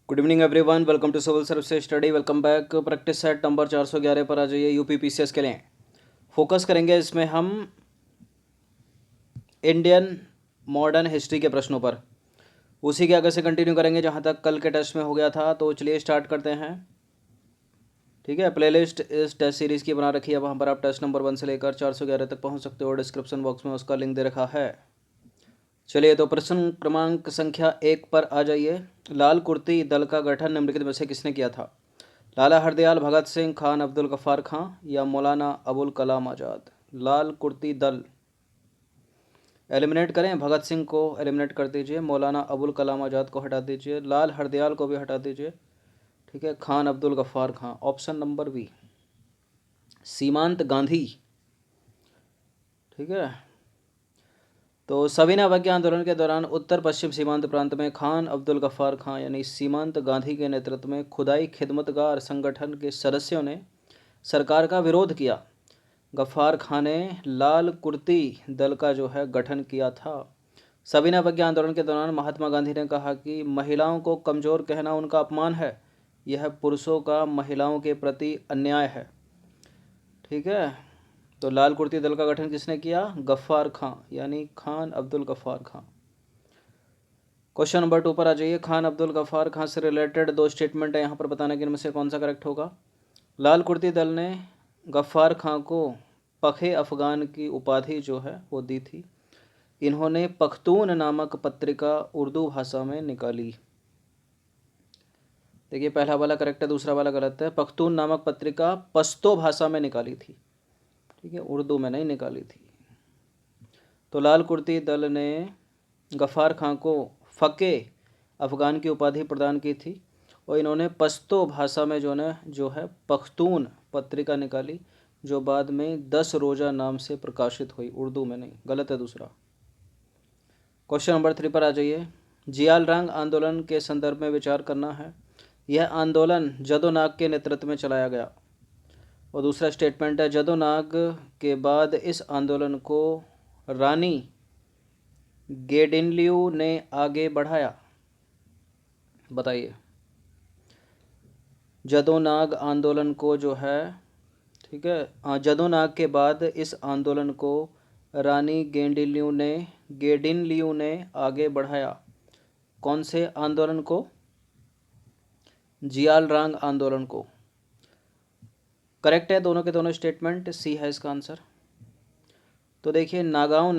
Good evening everyone, welcome to civil service study. Welcome back. Practice set number 411 पर आ जाइए। UP PCS के लिए focus करेंगे इसमें हम इंडियन मॉडर्न हिस्ट्री के प्रश्नों पर। उसी के आगे से कंटिन्यू करेंगे जहां तक कल के टेस्ट में हो गया था। तो चलिए स्टार्ट करते हैं। ठीक है, प्लेलिस्ट इस टेस्ट सीरीज़ की बना रखी है, वहाँ पर आप टेस्ट नंबर 1 से लेकर 411 तक पहुँच सकते हो। डिस्क्रिप्शन बॉक्स में उसका लिंक दे रखा है। चलिए तो प्रश्न क्रमांक संख्या 1 पर आ जाइए। लाल कुर्ती दल का गठन निम्नलिखित में से किसने किया था? लाला हरदयाल, भगत सिंह, खान अब्दुल गफ्फार खां या मौलाना अबुल कलाम आज़ाद। लाल कुर्ती दल एलिमिनेट करें, भगत सिंह को एलिमिनेट कर दीजिए, मौलाना अबुल कलाम आज़ाद को हटा दीजिए, लाल हरदयाल को भी हटा दीजिए। ठीक है, खान अब्दुल गफ्फार खां। ऑप्शन नंबर बी सीमांत गांधी। ठीक है, तो सविनय अवज्ञा आंदोलन के दौरान उत्तर पश्चिम सीमांत प्रांत में खान अब्दुल गफ्फार खां यानी सीमांत गांधी के नेतृत्व में खुदाई खिदमतगार संगठन के सदस्यों ने सरकार का विरोध किया। गफ्फार खां ने लाल कुर्ती दल का जो है गठन किया था। सविनय अवज्ञा आंदोलन के दौरान महात्मा गांधी ने कहा कि महिलाओं को कमज़ोर कहना उनका अपमान है, यह पुरुषों का महिलाओं के प्रति अन्याय है। ठीक है, तो लाल कुर्ती दल का गठन किसने किया? गफ्फार खां यानी खान अब्दुल गफ्फार खां। क्वेश्चन नंबर 2 पर आ जाइए। खान अब्दुल गफ्फार खां से रिलेटेड दो स्टेटमेंट है यहाँ पर, बताना कि इनमें से कौन सा करेक्ट होगा। लाल कुर्ती दल ने गफ्फार खां को पखे अफगान की उपाधि जो है वो दी थी। इन्होंने पख्तून नामक पत्रिका उर्दू भाषा में निकाली। देखिए, पहला वाला करेक्ट है, दूसरा वाला गलत है। पख्तून नामक पत्रिका पश्तो भाषा में निकाली थी। ठीक है, उर्दू में नहीं निकाली थी। तो लाल कुर्ती दल ने गफ्फार खां को फ़क़े अफ़गान की उपाधि प्रदान की थी और इन्होंने पश्तो भाषा में जो है पख्तून पत्रिका निकाली, जो बाद में 10 रोज़ा नाम से प्रकाशित हुई, उर्दू में नहीं। गलत है दूसरा। क्वेश्चन नंबर 3 पर आ जाइए। जियालरंग आंदोलन के संदर्भ में विचार करना है। यह आंदोलन जदो नाग के नेतृत्व में चलाया गया। और दूसरा स्टेटमेंट है, जदो नाग के बाद इस आंदोलन को रानी गेडिनलियू ने आगे बढ़ाया। बताइए, जदो नाग आंदोलन को जो है, ठीक है, जदो नाग के बाद इस आंदोलन को रानी गेडिनलियू ने आगे बढ़ाया। कौन से आंदोलन को? जियालरंग आंदोलन को। करेक्ट है दोनों के दोनों स्टेटमेंट, सी है इसका आंसर। तो देखिए, नागाओं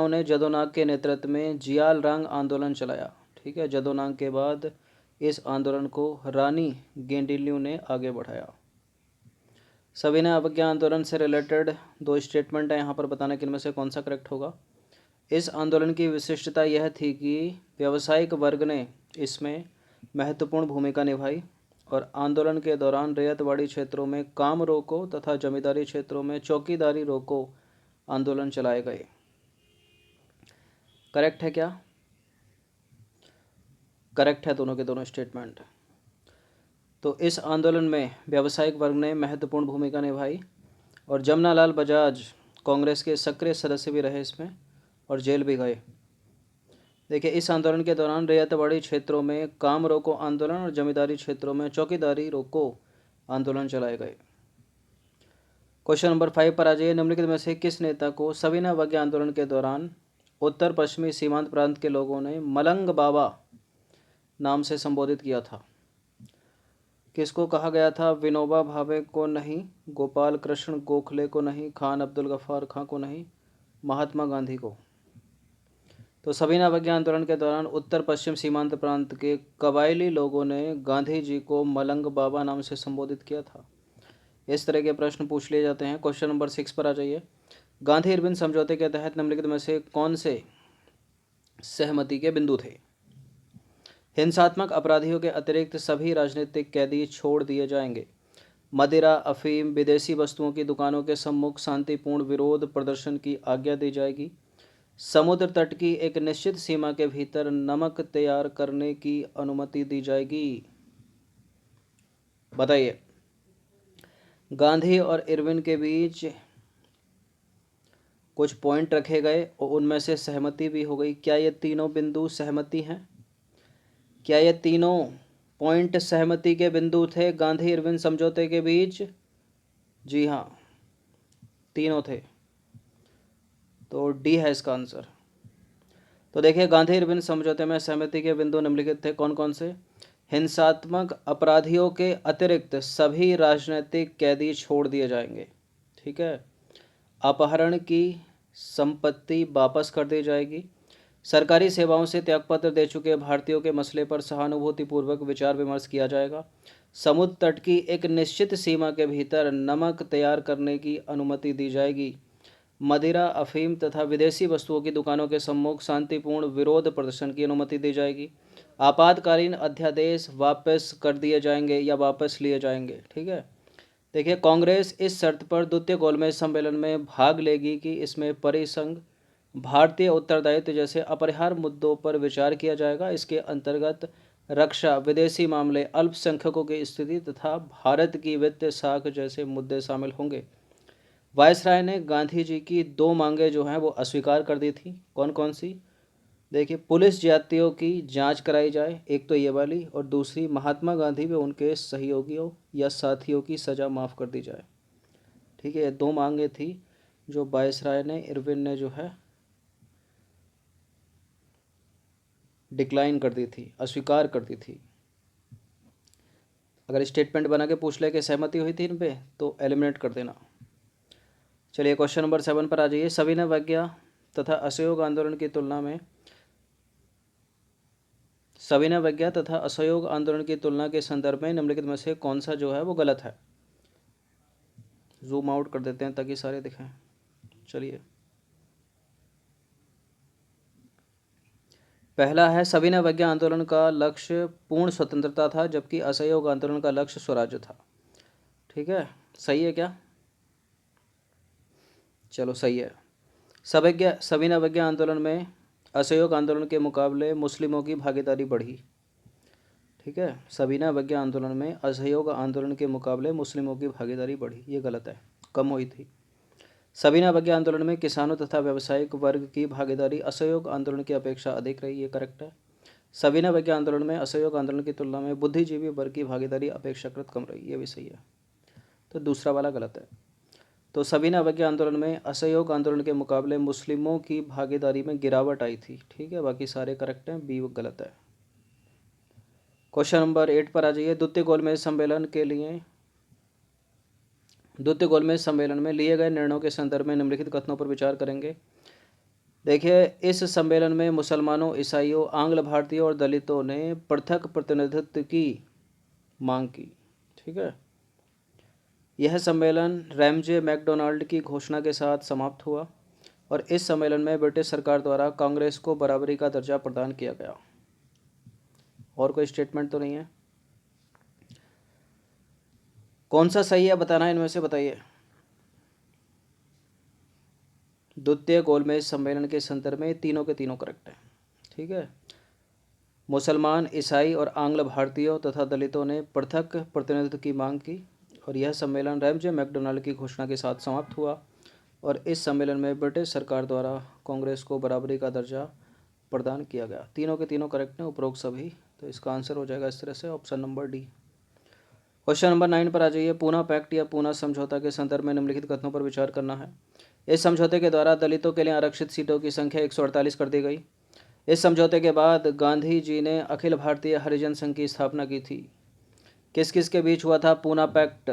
ने जदोनाग के नेतृत्व में जियालरंग आंदोलन चलाया। ठीक है, जदोनाग के बाद इस आंदोलन को रानी गेडिनलियू ने आगे बढ़ाया। सविनय अवज्ञा आंदोलन से रिलेटेड दो स्टेटमेंट है यहाँ पर, बताना कि इनमें से कौन सा करेक्ट होगा। इस आंदोलन की विशिष्टता यह थी कि व्यावसायिक वर्ग ने इसमें महत्वपूर्ण भूमिका निभाई और आंदोलन के दौरान रैयतवाड़ी क्षेत्रों में काम रोको तथा जमींदारी क्षेत्रों में चौकीदारी रोको आंदोलन चलाए गए। करेक्ट है क्या? करेक्ट है दोनों के दोनों स्टेटमेंट। तो इस आंदोलन में व्यावसायिक वर्ग ने महत्वपूर्ण भूमिका निभाई और जमनालाल बजाज कांग्रेस के सक्रिय सदस्य भी रहे इसमें और जेल भी गए। देखिए, इस आंदोलन के दौरान रैयतवाड़ी क्षेत्रों में काम रोको आंदोलन और जमींदारी क्षेत्रों में चौकीदारी रोको आंदोलन चलाए गए। क्वेश्चन नंबर 5 पर आ जाइए। निम्नलिखित में से किस नेता को सविनय अवज्ञा आंदोलन के दौरान उत्तर पश्चिमी सीमांत प्रांत के लोगों ने मलंग बाबा नाम से संबोधित किया था? किसको कहा गया था? विनोबा भावे को नहीं, गोपाल कृष्ण गोखले को नहीं, खान अब्दुल गफ्फार खां को नहीं, महात्मा गांधी को। तो सविनय अवज्ञा आंदोलन के दौरान उत्तर पश्चिम सीमांत प्रांत के कबायली लोगों ने गांधी जी को मलंग बाबा नाम से संबोधित किया था। इस तरह के प्रश्न पूछ लिए जाते हैं। क्वेश्चन नंबर 6 पर आ जाइए। गांधी इरविन समझौते के तहत निम्नलिखित में से कौन से सहमति के बिंदु थे? हिंसात्मक अपराधियों के अतिरिक्त सभी राजनीतिक कैदी छोड़ दिए जाएंगे। मदिरा, अफीम, विदेशी वस्तुओं की दुकानों के सम्मुख शांतिपूर्ण विरोध प्रदर्शन की आज्ञा दी जाएगी। समुद्र तट की एक निश्चित सीमा के भीतर नमक तैयार करने की अनुमति दी जाएगी। बताइए, गांधी और इरविन के बीच कुछ पॉइंट रखे गए और उनमें से सहमति भी हो गई। क्या ये तीनों बिंदु सहमति हैं? क्या ये तीनों पॉइंट सहमति के बिंदु थे गांधी इरविन समझौते के बीच? जी हाँ, तीनों थे। तो डी है इसका आंसर। तो देखिए, गांधी इरविन समझौते में सहमति के बिंदु निम्नलिखित थे। कौन कौन से? हिंसात्मक अपराधियों के अतिरिक्त सभी राजनीतिक कैदी छोड़ दिए जाएंगे। ठीक है। अपहरण की संपत्ति वापस कर दी जाएगी। सरकारी सेवाओं से त्यागपत्र दे चुके भारतीयों के मसले पर सहानुभूतिपूर्वक विचार विमर्श किया जाएगा। समुद्र तट की एक निश्चित सीमा के भीतर नमक तैयार करने की अनुमति दी जाएगी। मदिरा, अफीम तथा विदेशी वस्तुओं की दुकानों के सम्मुख शांतिपूर्ण विरोध प्रदर्शन की अनुमति दी जाएगी। आपातकालीन अध्यादेश वापस कर दिए जाएंगे या वापस लिए जाएंगे। ठीक है। देखिए, कांग्रेस इस शर्त पर द्वितीय गोलमेज सम्मेलन में भाग लेगी कि इसमें परिसंघ, भारतीय उत्तरदायित्व जैसे अपरिहार्य मुद्दों पर विचार किया जाएगा। इसके अंतर्गत रक्षा, विदेशी मामले, अल्पसंख्यकों की स्थिति तथा भारत की वित्तीय साख जैसे मुद्दे शामिल होंगे। वायसराय ने गांधी जी की दो मांगें जो हैं वो अस्वीकार कर दी थी। कौन कौन सी? देखिए, पुलिस ज्यादतियों की जांच कराई जाए, एक तो ये वाली, और दूसरी महात्मा गांधी व उनके सहयोगियों या साथियों की सज़ा माफ़ कर दी जाए। ठीक है, ये दो मांगें थी जो वायसराय ने, इरविन ने जो है डिक्लाइन कर दी थी, अस्वीकार कर दी थी। अगर स्टेटमेंट बना के पूछ ले कि सहमति हुई थी इन पे, तो एलिमिनेट कर देना। चलिए, क्वेश्चन नंबर 7 पर आ जाइए। सविनय अवज्ञा तथा असहयोग आंदोलन की तुलना में, सविनय अवज्ञा तथा असहयोग आंदोलन की तुलना के संदर्भ में निम्नलिखित में से कौन सा जो है वो गलत है? जूम आउट कर देते हैं ताकि सारे दिखें। चलिए, पहला है, सविनय अवज्ञा आंदोलन का लक्ष्य पूर्ण स्वतंत्रता था, जबकि असहयोग आंदोलन का लक्ष्य स्वराज्य था। ठीक है, सही है क्या? चलो, सही है। सविनय अवज्ञा आंदोलन में असहयोग आंदोलन के मुकाबले मुस्लिमों की भागीदारी बढ़ी। ठीक है, सविनय अवज्ञा आंदोलन में असहयोग आंदोलन के मुकाबले मुस्लिमों की भागीदारी बढ़ी, ये गलत है, कम हुई थी। सविनय अवज्ञा आंदोलन में किसानों तथा व्यावसायिक वर्ग की भागीदारी असहयोग आंदोलन की अपेक्षा अधिक रही, ये करेक्ट है। सविनय अवज्ञा आंदोलन में असहयोग आंदोलन की तुलना में बुद्धिजीवी वर्ग की भागीदारी अपेक्षाकृत कम रही, ये भी सही है। तो दूसरा वाला गलत है। तो सविनय अवज्ञा आंदोलन में असहयोग आंदोलन के मुकाबले मुस्लिमों की भागीदारी में गिरावट आई थी। ठीक है, बाकी सारे करेक्ट हैं, बी गलत है। क्वेश्चन नंबर 8 पर आ जाइए। द्वितीय गोलमेज सम्मेलन में लिए गए निर्णयों के संदर्भ में निम्नलिखित कथनों पर विचार करेंगे। देखिए, इस सम्मेलन में मुसलमानों, ईसाइयों, आंग्ल भारतीयों और दलितों ने पृथक प्रतिनिधित्व की मांग की। ठीक है, यह सम्मेलन रैमजे मैकडोनाल्ड की घोषणा के साथ समाप्त हुआ और इस सम्मेलन में ब्रिटिश सरकार द्वारा कांग्रेस को बराबरी का दर्जा प्रदान किया गया। और कोई स्टेटमेंट तो नहीं है? कौन सा सही है बताना, इनमें से बताइए। द्वितीय गोलमेज सम्मेलन के संदर्भ में तीनों के तीनों करेक्ट है। ठीक है, मुसलमान, ईसाई और आंग्ल भारतीयों तथा दलितों ने पृथक प्रतिनिधित्व की मांग की और यह सम्मेलन रैमजे मैकडोनाल्ड की घोषणा के साथ समाप्त हुआ और इस सम्मेलन में ब्रिटिश सरकार द्वारा कांग्रेस को बराबरी का दर्जा प्रदान किया गया। तीनों के तीनों करेक्ट हैं, उपरोक्त सभी। तो इसका आंसर हो जाएगा इस तरह से, option number D. Question number 9 पर आ जाइए। पूना पैक्ट या पूना समझौता के संदर्भ में निम्नलिखित कथनों पर विचार करना है। इस समझौते के द्वारा दलितों के लिए आरक्षित सीटों की संख्या 148 कर दी गई। इस समझौते के बाद गांधी जी ने अखिल भारतीय हरिजन संघ की स्थापना की थी। किस किस के बीच हुआ था पूना पैक्ट?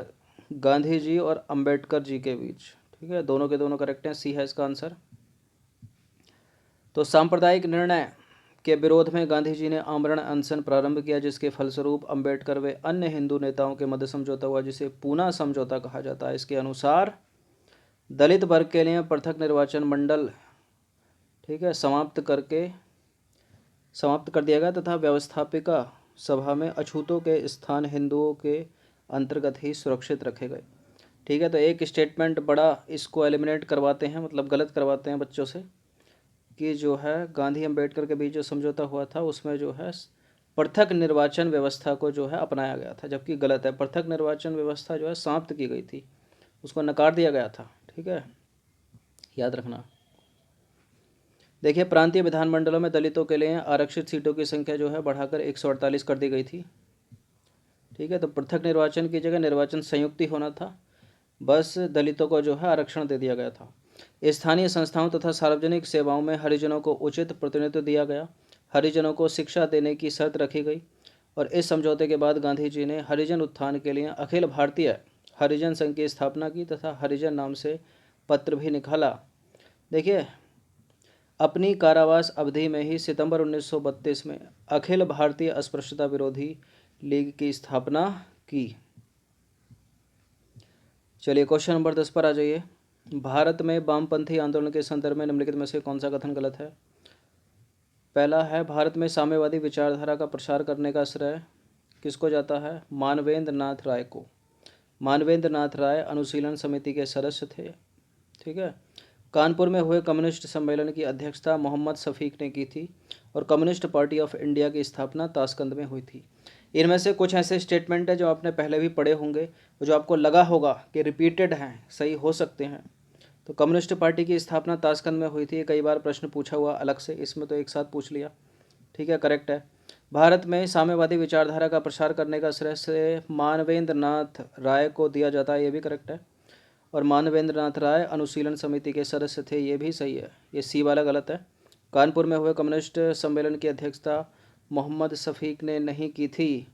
गांधी जी और अंबेडकर जी के बीच। ठीक है, दोनों के दोनों करेक्ट हैं, सी है इसका आंसर। तो सांप्रदायिक निर्णय के विरोध में गांधी जी ने आमरण अनशन प्रारंभ किया, जिसके फलस्वरूप अंबेडकर व अन्य हिंदू नेताओं के मध्य समझौता हुआ, जिसे पूना समझौता कहा जाता है। इसके अनुसार दलित वर्ग के लिए पृथक निर्वाचन मंडल, ठीक है, समाप्त कर दिया गया तथा व्यवस्थापिका सभा में अछूतों के स्थान हिंदुओं के अंतर्गत ही सुरक्षित रखे गए। ठीक है, तो एक स्टेटमेंट बड़ा इसको एलिमिनेट करवाते हैं, मतलब गलत करवाते हैं बच्चों से, कि जो है गांधी अंबेडकर के बीच जो समझौता हुआ था उसमें जो है पृथक निर्वाचन व्यवस्था को जो है अपनाया गया था, जबकि गलत है। पृथक निर्वाचन व्यवस्था जो है समाप्त की गई थी, उसको नकार दिया गया था। ठीक है, याद रखना। देखिए, प्रांतीय विधानमंडलों में दलितों के लिए आरक्षित सीटों की संख्या जो है बढ़ाकर 148 कर दी गई थी। ठीक है, तो पृथक निर्वाचन की जगह निर्वाचन संयुक्त ही होना था, बस दलितों को जो है आरक्षण दे दिया गया था। स्थानीय संस्थाओं तथा सार्वजनिक सेवाओं में हरिजनों को उचित प्रतिनिधित्व दिया गया, हरिजनों को शिक्षा देने की शर्त रखी गई और इस समझौते के बाद गांधी जी ने हरिजन उत्थान के लिए अखिल भारतीय हरिजन संघ की स्थापना की तथा हरिजन नाम से पत्र भी निकाला। देखिए, अपनी कारावास अवधि में ही सितंबर 1932 में अखिल भारतीय अस्पृश्यता विरोधी लीग की स्थापना की। चलिए क्वेश्चन नंबर 10 पर आ जाइए। भारत में वामपंथी आंदोलन के संदर्भ में निम्नलिखित में से कौन सा कथन गलत है? पहला है, भारत में साम्यवादी विचारधारा का प्रसार करने का श्रेय किसको जाता है? मानवेंद्र नाथ राय को। मानवेंद्र नाथ राय अनुशीलन समिति के सदस्य थे। ठीक है। कानपुर में हुए कम्युनिस्ट सम्मेलन की अध्यक्षता मोहम्मद शफीक ने की थी और कम्युनिस्ट पार्टी ऑफ इंडिया की स्थापना ताशकंद में हुई थी। इनमें से कुछ ऐसे स्टेटमेंट है जो आपने पहले भी पढ़े होंगे, जो आपको लगा होगा कि रिपीटेड हैं, सही हो सकते हैं। तो कम्युनिस्ट पार्टी की स्थापना ताशकंद में हुई थी, कई बार प्रश्न पूछा हुआ अलग से, इसमें तो एक साथ पूछ लिया। ठीक है, करेक्ट है। भारत में साम्यवादी विचारधारा का प्रसार करने का श्रेय से मानवेंद्र नाथ राय को दिया जाता है, ये भी करेक्ट है। और मानवेंद्र नाथ राय अनुशीलन समिति के सदस्य थे, ये भी सही है। ये सी वाला गलत है। कानपुर में हुए कम्युनिस्ट सम्मेलन की अध्यक्षता मोहम्मद शफीक ने नहीं की थी।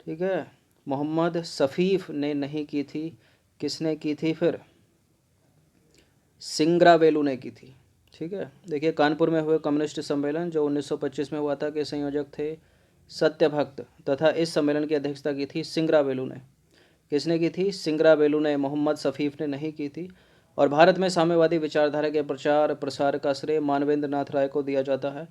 ठीक है, मोहम्मद शफीफ ने नहीं की थी, किसने की थी फिर? सिंगरावेलू ने की थी। ठीक है, देखिए कानपुर में हुए कम्युनिस्ट सम्मेलन जो 1925 में हुआ था के संयोजक थे सत्यभक्त तथा इस सम्मेलन की अध्यक्षता की थी सिंगरावेलू ने। किसने की थी? सिंगरावेलू ने, मोहम्मद शफीफ ने नहीं की थी। और भारत में साम्यवादी विचारधारा के प्रचार प्रसार का श्रेय मानवेंद्र नाथ राय को दिया जाता है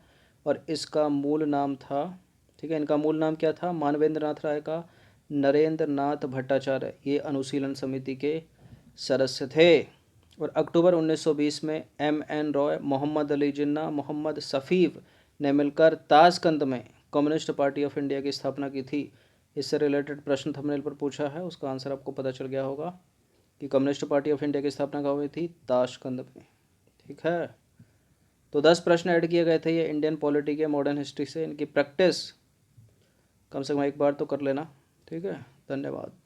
और इसका मूल नाम था, ठीक है, इनका मूल नाम क्या था मानवेंद्र नाथ राय का? नरेंद्र नाथ भट्टाचार्य। ये अनुशीलन समिति के सदस्य थे। और अक्टूबर 1920 में M.N. रॉय, मोहम्मद अली जिन्ना, मोहम्मद शफीफ ने मिलकर ताशकंद में कम्युनिस्ट पार्टी ऑफ इंडिया की स्थापना की थी। इससे रिलेटेड प्रश्न थंबनेल पर पूछा है, उसका आंसर आपको पता चल गया होगा कि कम्युनिस्ट पार्टी ऑफ इंडिया की स्थापना कहाँ हुई थी? ताशकंद में। ठीक है, तो 10 प्रश्न ऐड किए गए थे ये इंडियन पॉलिटी के मॉडर्न हिस्ट्री से। इनकी प्रैक्टिस कम से कम एक बार तो कर लेना। ठीक है, धन्यवाद।